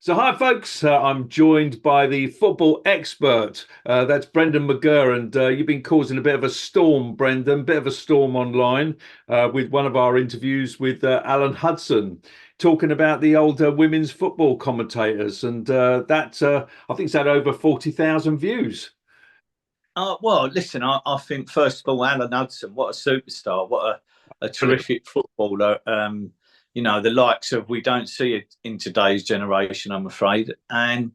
So, hi, folks. I'm joined by the football expert. That's Brendan McGirr. And you've been causing a bit of a storm, Brendan, bit of a storm online with one of our interviews with Alan Hudson, talking about the older women's football commentators. And I think it's had over 40,000 views. Well, listen, I think first of all, Alan Hudson, what a superstar, what a Brilliant. terrific footballer. The likes of we don't see it in today's generation, I'm afraid. And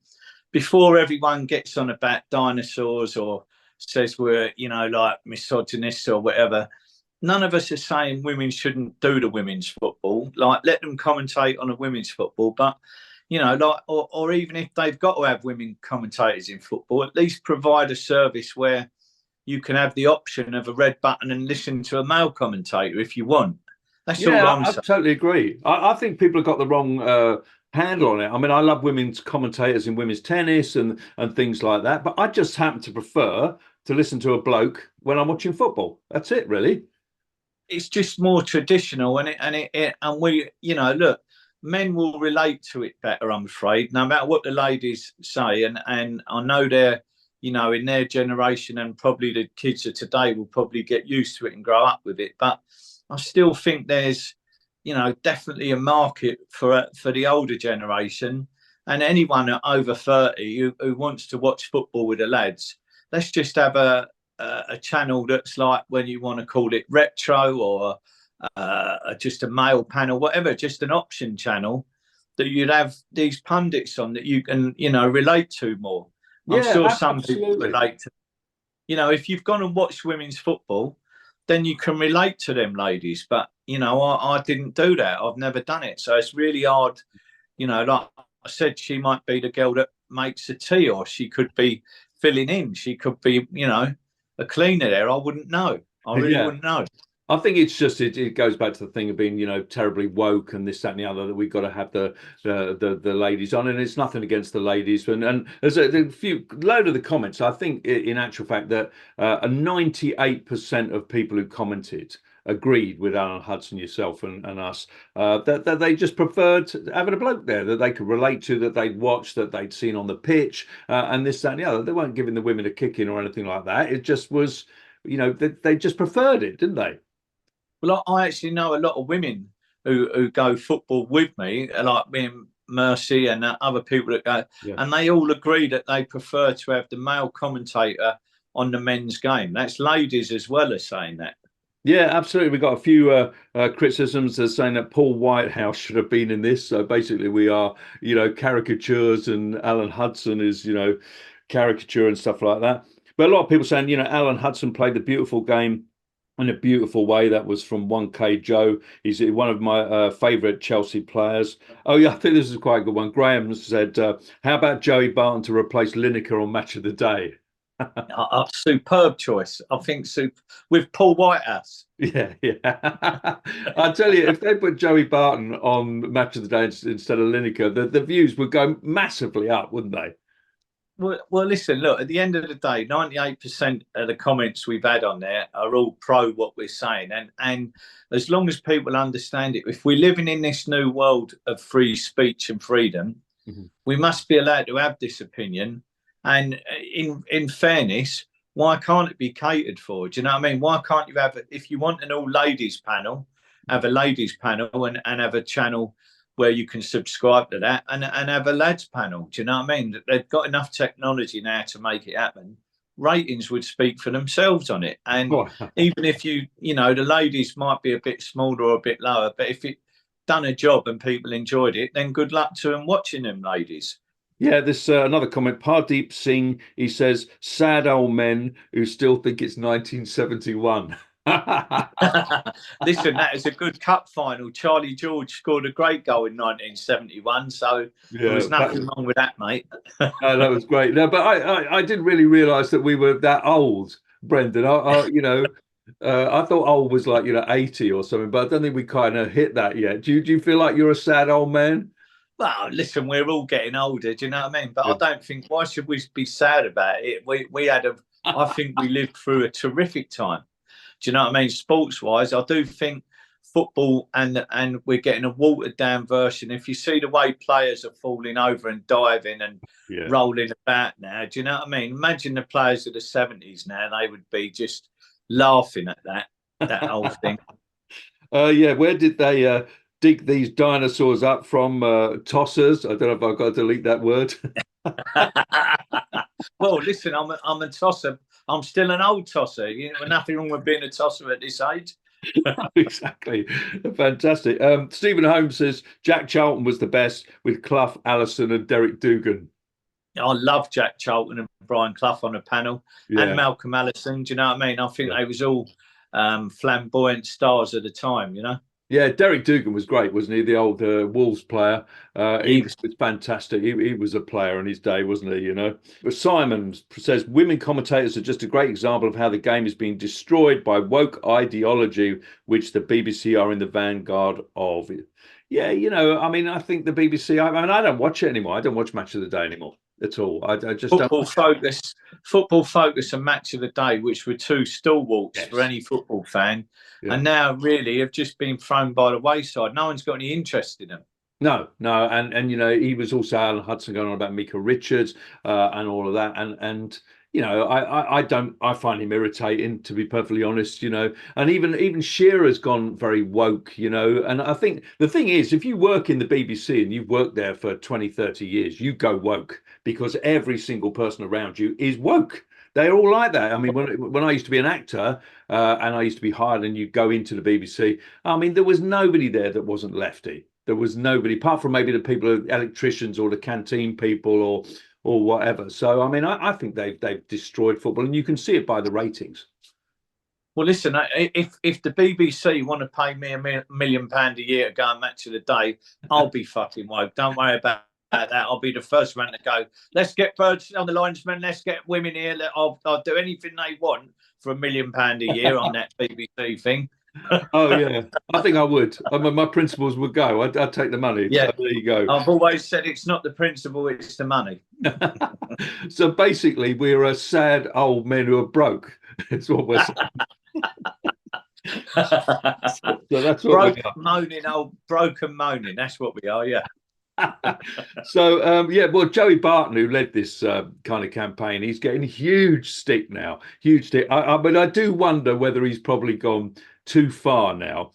before everyone gets on about dinosaurs or says we're, like misogynists or whatever, none of us are saying women shouldn't do the women's football. Like, let them commentate on a women's football, but or even if they've got to have women commentators in football, at least provide a service where you can have the option of a red button and listen to a male commentator if you want. That's all Yeah, I'm I saying. totally agree. I think people have got the wrong handle on it. I mean, I love women's commentators in women's tennis and things like that, but I just happen to prefer to listen to a bloke when I'm watching football. That's it, really. It's just more traditional, and we, look, men will relate to it better, I'm afraid, no matter what the ladies say. And I know they're, in their generation, and probably the kids of today will probably get used to it and grow up with it. But I still think there's, definitely a market for the older generation, and anyone over 30 who wants to watch football with the lads. Let's just have a channel that's like, when you want to call it retro, or just a male panel, whatever, just an option channel that you'd have these pundits on that you can, relate to more. I'm Yeah, sure some people absolutely. relate to, if you've gone and watched women's football, then you can relate to them ladies. But, I didn't do that. I've never done it. So it's really hard, like I said, she might be the girl that makes the tea, or she could be filling in. She could be, a cleaner there. I wouldn't know. I really Yeah. wouldn't know. I think it's just it goes back to the thing of being, terribly woke and this, that, and the other, that we've got to have the ladies on, and it's nothing against the ladies. And there's a few load of the comments. I think in actual fact that a 98% of people who commented agreed with Alan Hudson, yourself, and us, that they just preferred having a bloke there that they could relate to, that they'd watched, that they'd seen on the pitch, and this, that, and the other. They weren't giving the women a kick in or anything like that. It just was, they just preferred it, didn't they? Well, I actually know a lot of women who go football with me, like me and Mercy and other people that go, Yeah. and they all agree that they prefer to have the male commentator on the men's game. That's ladies as well as saying that. Yeah, absolutely. We got a few criticisms as saying that Paul Whitehouse should have been in this. So basically, we are, caricatures, and Alan Hudson is, caricature and stuff like that. But a lot of people saying, Alan Hudson played the beautiful game in a beautiful way. That was from 1K Joe. He's one of my favourite Chelsea players. Oh, yeah, I think this is quite a good one. Graham said, how about Joey Barton to replace Lineker on Match of the Day? Superb choice. I think with Paul Whitehouse. Yeah, yeah. I tell you, if they put Joey Barton on Match of the Day instead of Lineker, the views would go massively up, wouldn't they? Well, listen, look, at the end of the day, 98% of the comments we've had on there are all pro what we're saying. And as long as people understand it, if we're living in this new world of free speech and freedom, Mhm. we must be allowed to have this opinion. And in fairness, why can't it be catered for? Do you know what I mean? Why can't you have, if you want an all ladies panel, have a ladies panel, and have a channel where you can subscribe to that, and have a lads panel? Do you know what I mean? They've got enough technology now to make it happen. Ratings would speak for themselves on it. And Oh, even if the ladies might be a bit smaller or a bit lower, but if it done a job and people enjoyed it, then good luck to them watching them ladies. yeah, this another comment. Pardeep Singh, he says, sad old men who still think it's 1971. Listen, that is a good cup final. Charlie George scored a great goal in 1971, so there Yeah, was nothing wrong with that, mate. that was great. No, but I didn't really realise that we were that old, Brendan. I thought old was like 80 or something, but I don't think we kind of hit that yet. Do you feel like you're a sad old man? Well, listen, we're all getting older, do you know what I mean? But Yeah. I don't think, why should we be sad about it? We had I think we lived through a terrific time. Do you know what I mean? Sports wise, I do think football, and we're getting a watered down version. If you see the way players are falling over and diving and rolling about now, do you know what I mean? Imagine the players of the 70s now; they would be just laughing at that whole thing. Where did they dig these dinosaurs up from? Tossers. I don't know if I've got to delete that word. Well, listen, I'm a tosser. I'm still an old tosser. You know, nothing wrong with being a tosser at this age. Exactly. Fantastic. Stephen Holmes says Jack Charlton was the best with Clough, Allison, and Derek Dougan. I love Jack Charlton and Brian Clough on the panel, and Malcolm Allison. Do you know what I mean? I think they was all flamboyant stars at the time, you know. Yeah, Derek Dougan was great, wasn't he? The old Wolves player. He was fantastic. He was a player in his day, wasn't he? You know. But Simon says women commentators are just a great example of how the game is being destroyed by woke ideology, which the BBC are in the vanguard of. Yeah, you know, I mean, I think the BBC. I mean, I don't watch it anymore. I don't watch Match of the Day anymore at all. I just Football Focus and Match of the Day, which were two stalwarts for any football fan, and now really have just been thrown by the wayside. No one's got any interest in them. No, and you know, he was also Alan Hudson going on about Mika Richards and all of that, and you know, I find him irritating, to be perfectly honest, you know, and even Shearer's gone very woke, you know, and I think the thing is, if you work in the BBC and you've worked there for 20, 30 years, you go woke because every single person around you is woke. They're all like that. I mean, when I used to be an actor and I used to be hired and you go into the BBC, I mean, there was nobody there that wasn't lefty. There was nobody, apart from maybe the people, electricians or the canteen people or whatever. So, I mean, I think they've destroyed football, and you can see it by the ratings. Well, listen, if the BBC want to pay me £1 million a year to go and Match of the Day, I'll be fucking woke. Don't worry about that. I'll be the first one to go, let's get birds on the linesman, let's get women here. I'll do anything they want for £1 million a year on that BBC thing. Oh yeah, I think I would. I mean, my principals would go. I'd take the money. Yeah, so there you go. I've always said it's not the principle, it's the money. So basically, we're a sad old men who are broke. That's what we're saying. So that's what broken moaning. That's what we are. Yeah. So well, Joey Barton, who led this kind of campaign, he's getting huge stick now. Huge stick. But I do wonder whether he's probably gone too far now,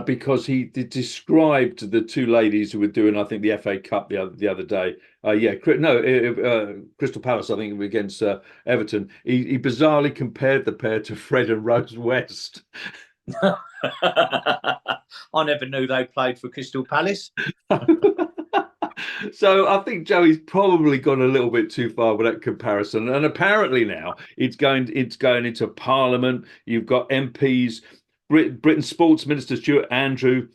because he described the two ladies who were doing, I think, the FA Cup the other day. Crystal Palace, I think, against Everton. He bizarrely compared the pair to Fred and Rose West. I never knew they played for Crystal Palace. So I think Joey's probably gone a little bit too far with that comparison. And apparently now it's going into Parliament. You've got MPs. Britain's Sports Minister Stuart Andrew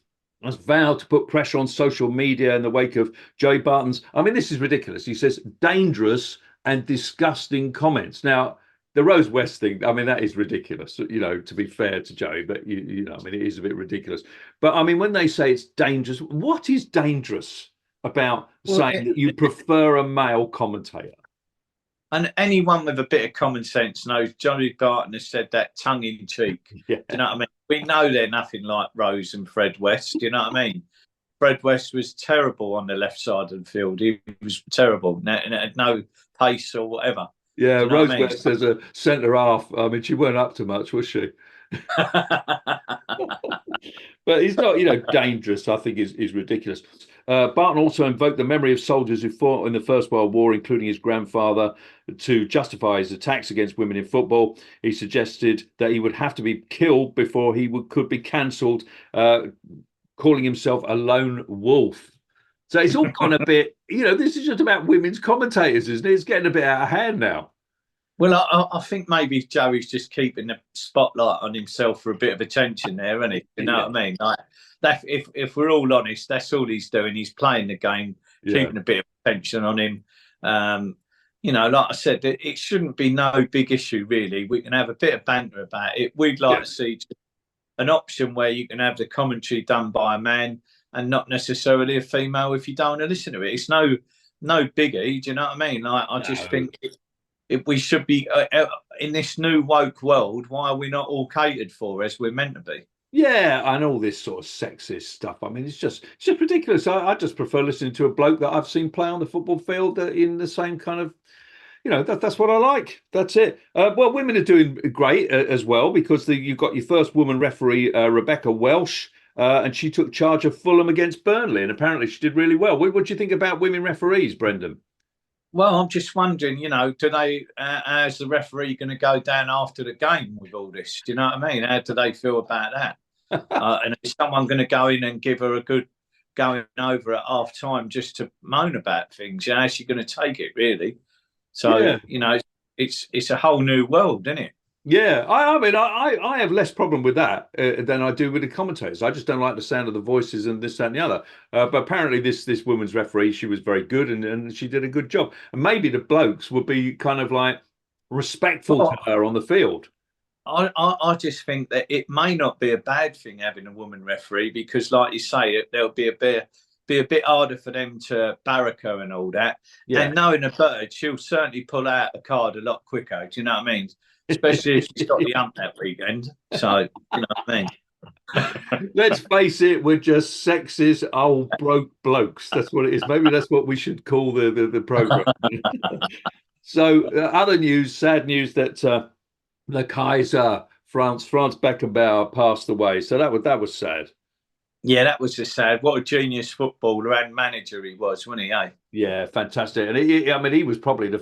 has vowed to put pressure on social media in the wake of Joey Barton's. I mean, this is ridiculous. He says dangerous and disgusting comments. Now, the Rose West thing, I mean, that is ridiculous, you know, to be fair to Joey, but you know, I mean, it is a bit ridiculous. But I mean, when they say it's dangerous, what is dangerous about saying that you prefer a male commentator? And anyone with a bit of common sense knows Johnny Barton has said that tongue in cheek. Yeah. Do you know what I mean? We know they're nothing like Rose and Fred West. Do you know what I mean? Fred West was terrible on the left side of the field. He was terrible. No pace or whatever. Yeah, Rose West as a centre half. I mean, she weren't up to much, was she? But he's not, you know, dangerous. I think is ridiculous. Barton also invoked the memory of soldiers who fought in the First World War, including his grandfather, to justify his attacks against women in football. He suggested that he would have to be killed before he could be cancelled, calling himself a lone wolf. So it's all gone a bit, you know, this is just about women's commentators, isn't it? It's getting a bit out of hand now. Well, I think maybe Joey's just keeping the spotlight on himself for a bit of attention there, isn't he? You know what I mean? Like that. If we're all honest, that's all he's doing. He's playing the game, keeping a bit of attention on him. You know, like I said, it shouldn't be no big issue really. We can have a bit of banter about it. We'd like to see an option where you can have the commentary done by a man and not necessarily a female if you don't want to listen to it. It's no biggie. Do you know what I mean? Like I just think. If we should be in this new woke world, why are we not all catered for as we're meant to be? Yeah, and all this sort of sexist stuff. I mean, it's just ridiculous. I just prefer listening to a bloke that I've seen play on the football field in the same kind of, that's what I like. That's it. Well, women are doing great as well because you've got your first woman referee, Rebecca Welsh, and she took charge of Fulham against Burnley, and apparently she did really well. What do you think about women referees, Brendan? Well, I'm just wondering, do they, how's the referee going to go down after the game with all this? Do you know what I mean? How do they feel about that? And is someone going to go in and give her a good going over at half time just to moan about things? How's she going to take it, really? So, Yeah. it's a whole new world, isn't it? Yeah, I mean, I have less problem with that than I do with the commentators. I just don't like the sound of the voices and this, that, and the other. But apparently, this woman's referee, she was very good and she did a good job. And maybe the blokes would be kind of like respectful to Well, her on the field. I just think that it may not be a bad thing having a woman referee because, like you say, there'll be a bit harder for them to barrack her and all that. Yeah. And knowing a bird, she'll certainly pull out a card a lot quicker. Do you know what I mean? Especially if she's got the ump that weekend. So, you know what I mean? Let's face it, we're just sexist old broke blokes. That's what it is. Maybe that's what we should call the program. So, other news, sad news that the Kaiser, Franz Beckenbauer passed away. So that was sad. Yeah, that was just sad. What a genius footballer and manager he was, wasn't he? Eh? Yeah, fantastic. And I mean, he was probably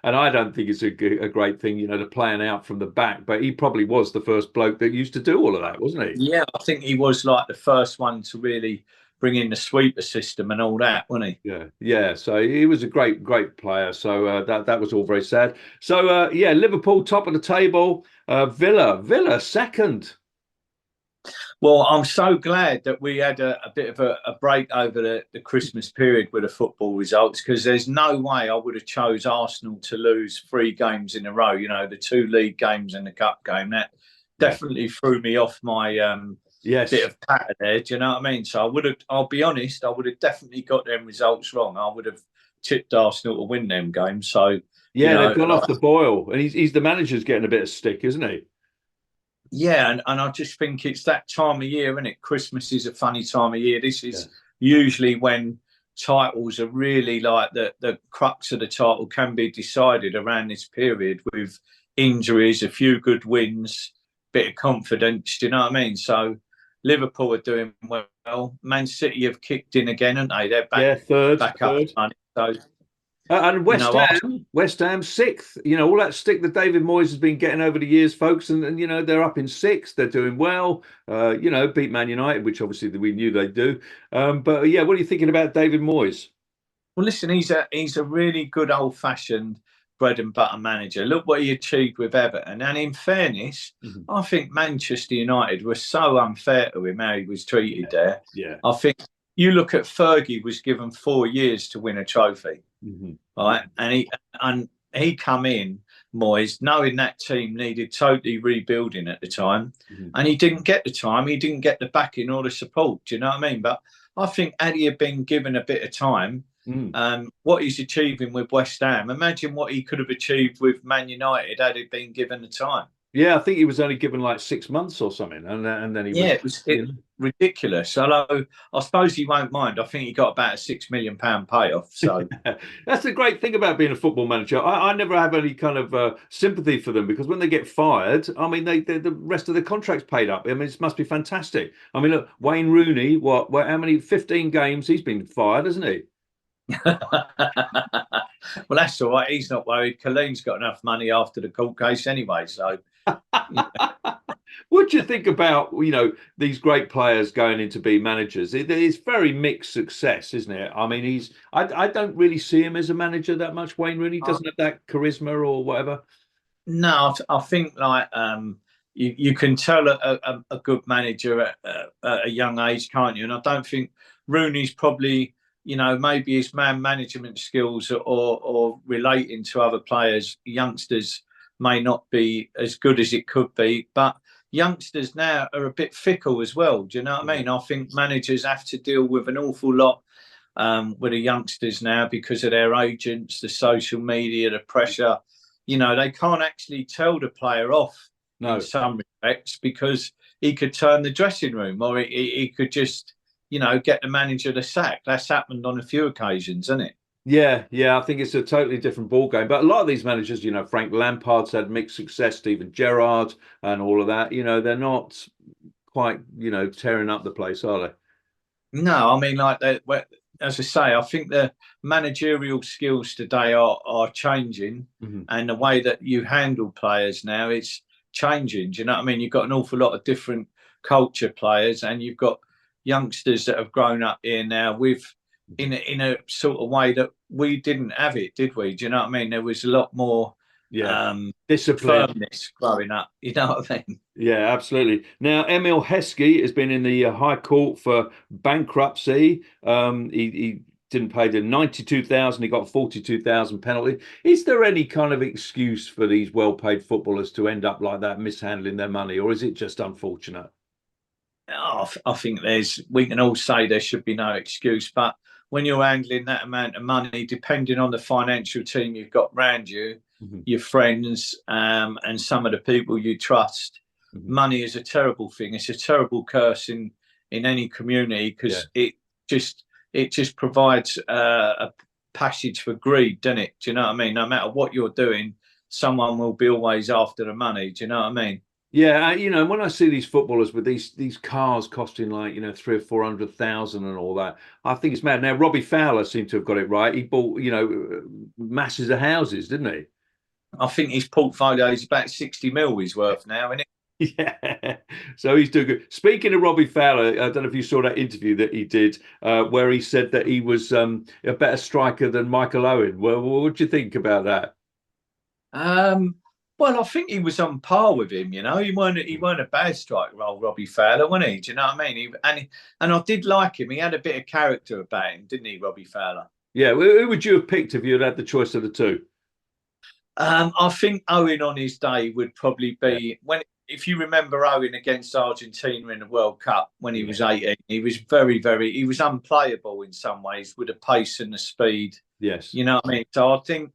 and I don't think it's a great thing, to playing out from the back, but he probably was the first bloke that used to do all of that, wasn't he? Yeah, I think he was like the first one to really bring in the sweeper system and all that, wasn't he? Yeah, yeah. So he was a great player. So that was all very sad. So yeah, Liverpool top of the table, Villa second. Well, I'm so glad that we had a bit of a break over the Christmas period with the football results because there's no way I would have chose Arsenal to lose 3 games in a row. The 2 league games and the cup game. That definitely threw me off my Yes. bit of patter there. Do you know what I mean? So I'll be honest, I would have definitely got them results wrong. I would have tipped Arsenal to win them games. So yeah, they've gone off the boil, and he's the manager's getting a bit of stick, isn't he? Yeah, and I just think it's that time of year, isn't it? Christmas is a funny time of year. This is usually when titles are really like the crux of the title can be decided around this period with injuries, a few good wins, bit of confidence. Do you know what I mean? So Liverpool are doing well. Man City have kicked in again, haven't they? They're back up and running. So and West Ham sixth. All that stick that David Moyes has been getting over the years, folks, and they're up in sixth. They're doing well. Beat Man United, which obviously we knew they'd do. But yeah, what are you thinking about David Moyes? Well, listen, he's a really good old-fashioned bread and butter manager. Look what he achieved with Everton. And in fairness, I think Manchester United was so unfair to him how he was treated there. Yeah. I think you look at Fergie was given 4 years to win a trophy. Right. And he come in, Moyes, knowing that team needed totally rebuilding at the time. And he didn't get the time, he didn't get the backing or the support. Do you know what I mean? But I think had he had been given a bit of time, what he's achieving with West Ham, imagine what he could have achieved with Man United had he been given the time. Yeah, I think he was only given like 6 months or something, and then he it was ridiculous. Although I suppose he won't mind. I think he got about a £6 million payoff. So that's the great thing about being a football manager. I never have any kind of sympathy for them because when they get fired, I mean, the rest of the contract's paid up. I mean, it must be fantastic. I mean, look, Wayne Rooney, how many 15 games he's been fired, hasn't he? Well, that's all right. He's not worried. Colleen's got enough money after the court case anyway. So. What do you think about these great players going into be managers? It's very mixed success, isn't it? I mean, I don't really see him as a manager that much. Wayne Rooney doesn't have that charisma or whatever. No, I think like you can tell a good manager at a young age, can't you? And I don't think Rooney's probably maybe his man management skills or relating to other players, youngsters may not be as good as it could be, but youngsters now are a bit fickle as well. Do you know what I mean? I think managers have to deal with an awful lot with the youngsters now because of their agents, the social media, the pressure. They can't actually tell the player off in some respects because he could turn the dressing room, or he could just, get the manager the sack. That's happened on a few occasions, hasn't it? Yeah, yeah, I think it's a totally different ball game. But a lot of these managers, Frank Lampard's had mixed success, Steven Gerrard, and all of that. They're not quite, tearing up the place, are they? No, I mean, like, as I say, I think the managerial skills today are changing, Mm-hmm. and the way that you handle players now, it's changing. Do you know what I mean? You've got an awful lot of different culture players, and you've got youngsters that have grown up here now with in a sort of way that we didn't have it, did we? Do you know what I mean? There was a lot more Discipline, firmness growing up. You know what I mean? Yeah, absolutely. Now, Emile Heskey has been in the High Court for bankruptcy. He didn't pay the 92,000. He got 42,000 penalty. Is there any kind of excuse for these well-paid footballers to end up like that, mishandling their money, or is it just unfortunate? I think we can all say there should be no excuse, but when you're handling that amount of money, depending on the financial team you've got around you, your friends, and some of the people you trust, money is a terrible thing. It's a terrible curse in any community, because it just provides a passage for greed, doesn't it? Do you know what I mean? No matter what you're doing, someone will be always after the money. Do you know what I mean? Yeah, when I see these footballers with these cars costing like 300,000 or 400,000 and all that, I think it's mad. Now Robbie Fowler seemed to have got it right. He bought masses of houses, didn't he? I think his portfolio is about 60 mil he's worth now, isn't it? Yeah, so he's doing good. Speaking of Robbie Fowler, I don't know if you saw that interview that he did, where he said that he was a better striker than Michael Owen. Well, what do you think about that? Well, I think he was on par with him. He weren't a bad striker, old Robbie Fowler, wasn't he? Do you know what I mean? And I did like him. He had a bit of character about him, didn't he, Robbie Fowler? Yeah, who would you have picked if you had had the choice of the two? I think Owen on his day would probably be if you remember Owen against Argentina in the World Cup when he was 18, he was he was unplayable in some ways with the pace and the speed. Yes. You know what I mean? So I think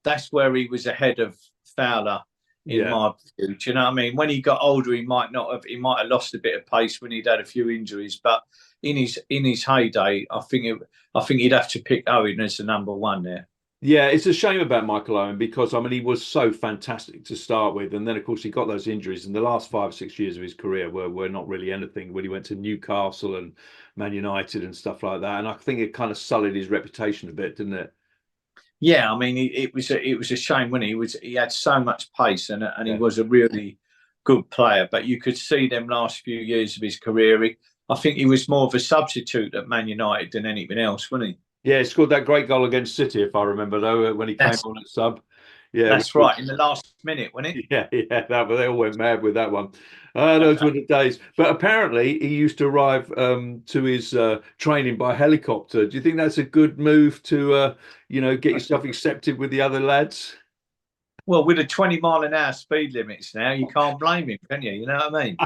that's where he was ahead of Fowler in my view. Do you know what I mean? When he got older, he might have lost a bit of pace when he'd had a few injuries, but in his heyday, I think he'd have to pick Owen as the number one there. Yeah, it's a shame about Michael Owen because he was so fantastic to start with, and then of course he got those injuries, and the last 5 or 6 years of his career were not really anything. When he went to Newcastle and Man United and stuff like that, and I think it kind of sullied his reputation a bit, didn't it? Yeah, I mean, it was a shame when he had so much pace, and he was a really good player. But you could see them last few years of his career. I think he was more of a substitute at Man United than anything else, wasn't he? Yeah, he scored that great goal against City, if I remember, though, when he came on at sub. Yeah, that's right, in the last minute, wasn't it? Yeah, they all went mad with that one. Those were the days. But apparently, he used to arrive to his training by helicopter. Do you think that's a good move to, get yourself accepted with the other lads? Well, with the 20-mile-an-hour speed limits now, you can't blame him, can you? You know what I mean?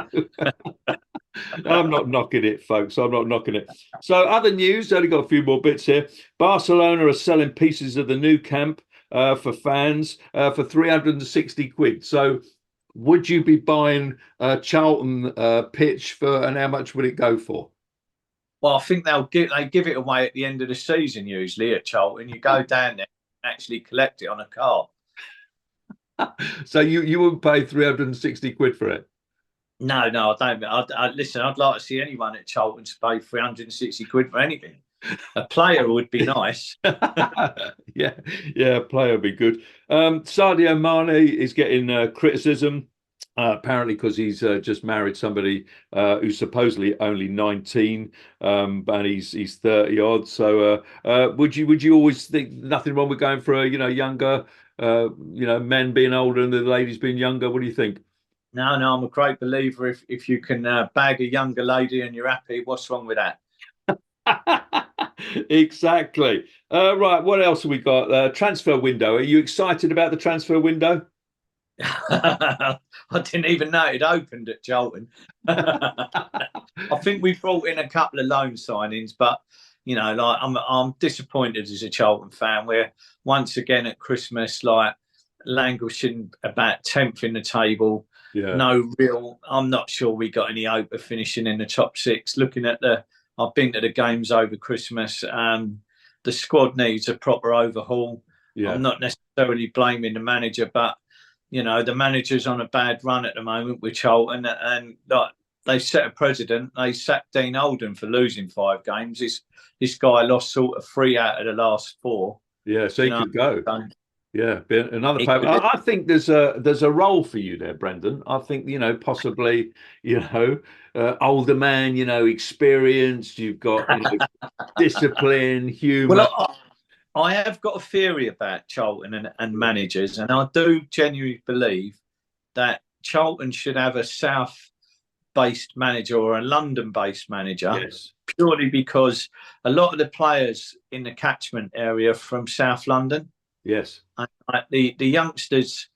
I'm not knocking it, folks. I'm not knocking it. So, other news, only got a few more bits here. Barcelona are selling pieces of the new camp for fans for 360 quid. So, would you be buying a Charlton pitch for, and how much would it go for? Well, I think they give it away at the end of the season usually at Charlton. You go down there and actually collect it on a card. So you wouldn't pay 360 quid for it? No, I don't. Listen, I'd like to see anyone at Charlton to pay 360 quid for anything. A player would be nice. yeah, a player would be good. Sadio Mane is getting criticism. Apparently, because he's just married somebody who's supposedly only 19, and he's 30 odd. So, would you always think nothing wrong with going for a younger, men being older and the ladies being younger? What do you think? No, I'm a great believer. If you can bag a younger lady and you're happy, what's wrong with that? Exactly. Right. What else have we got? Transfer window. Are you excited about the transfer window? I didn't even know it opened at Charlton. I think we brought in a couple of loan signings, but I'm disappointed as a Charlton fan. We're once again at Christmas languishing about 10th in the table. Yeah. no real. I'm not sure we got any hope of finishing in the top six. Looking at I've been to the games over Christmas. The squad needs a proper overhaul. Yeah. I'm not necessarily blaming the manager, but the manager's on a bad run at the moment with Charlton, and like, they set a precedent. They sacked Dean Oldham for losing 5 games. This guy lost sort of 3 out of the last 4. Yeah, so he could go. Yeah, be another player. I think there's a role for you there, Brendan. I think possibly older man, experienced. You've got discipline, humour. Well, I have got a theory about Charlton and managers, and I do genuinely believe that Charlton should have a South-based manager or a London-based manager. Yes. Purely because a lot of the players in the catchment area are from South London. Yes. And the youngsters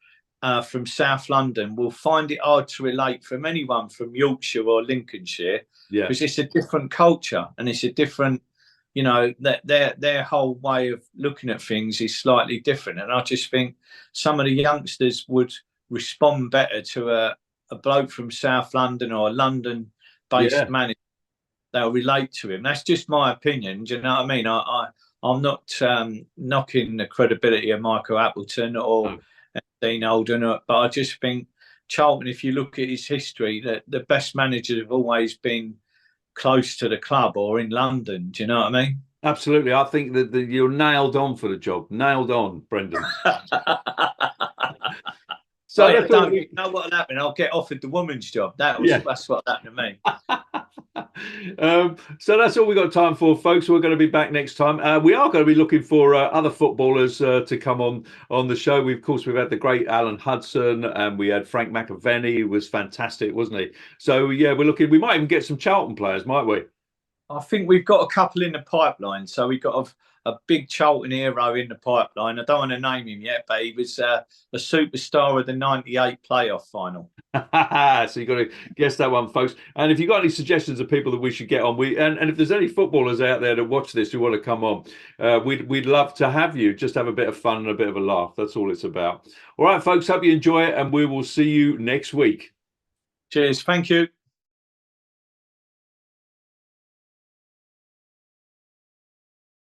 from South London will find it hard to relate from anyone from Yorkshire or Lincolnshire, because it's a different culture and it's a different, that their whole way of looking at things is slightly different. And I just think some of the youngsters would respond better to a bloke from South London or a London-based manager. They'll relate to him. That's just my opinion. Do you know what I mean? I'm not knocking the credibility of Michael Appleton or Dean Oldham, but I just think Charlton, if you look at his history, that the best managers have always been close to the club or in London. Do you know what I mean? Absolutely. I think that you're nailed on for the job. Nailed on, Brendan. So you know what'll happen? I'll get offered the woman's job. That's what happened to me. So that's all we got time for, folks. We're going to be back next time. We are going to be looking for other footballers to come on the show. We've had the great Alan Hudson, and we had Frank McAvenny, who was fantastic, wasn't he? So yeah, we're looking. We might even get some Charlton players, might we? I think we've got a couple in the pipeline. So we've got a big Charlton hero in the pipeline. I don't want to name him yet, but he was a superstar of the '98 playoff final. So you got to guess that one, folks. And if you've got any suggestions of people that we should get on, and if there's any footballers out there that watch this who want to come on, we'd love to have you. Just have a bit of fun and a bit of a laugh. That's all it's about. All right, folks. Hope you enjoy it, and we will see you next week. Cheers. Thank you.